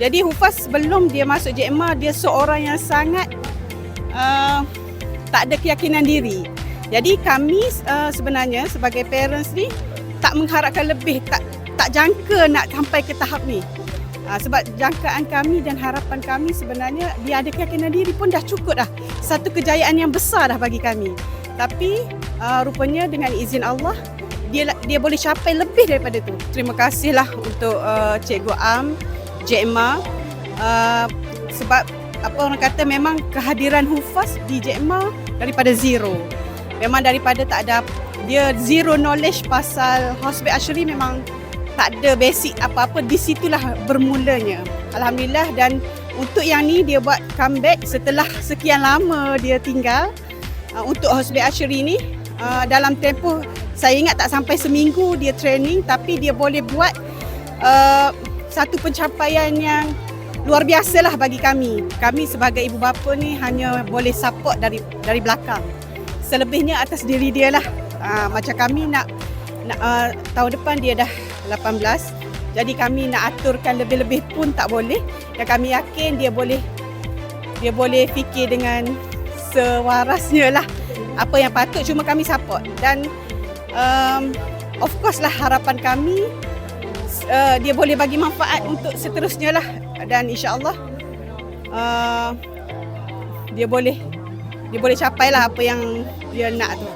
Jadi Hufaz sebelum dia masuk JMA, dia seorang yang sangat tak ada keyakinan diri. Jadi kami sebenarnya sebagai parents ni tak mengharapkan lebih, tak jangka nak sampai ke tahap ni. Sebab jangkaan kami dan harapan kami sebenarnya dia ada keyakinan diri pun dah cukup dah. Satu kejayaan yang besar dah bagi kami. Tapi rupanya dengan izin Allah dia boleh capai lebih daripada tu. Terima kasihlah untuk Cikgu Am, JMA, sebab apa orang kata memang kehadiran Hufaz di JMA daripada zero. Memang daripada tak ada, dia zero knowledge pasal Hospital Ashri, memang tak ada basic apa-apa, di situlah bermulanya. Alhamdulillah. Dan untuk yang ni dia buat comeback setelah sekian lama dia tinggal. Untuk Hospital Ashri ni dalam tempoh saya ingat tak sampai seminggu dia training, tapi dia boleh buat satu pencapaian yang luar biasalah bagi kami. Kami sebagai ibu bapa ni hanya boleh support dari belakang. Selebihnya atas diri dia lah. Macam kami nak tahun depan dia dah 18. Jadi kami nak aturkan lebih-lebih pun tak boleh. Dan kami yakin dia boleh fikir dengan sewarasnya lah. Apa yang patut, cuma kami support. Dan of course lah harapan kami dia boleh bagi manfaat untuk seterusnya lah. Dan insya-Allah dia boleh capai lah apa yang dia nak tu.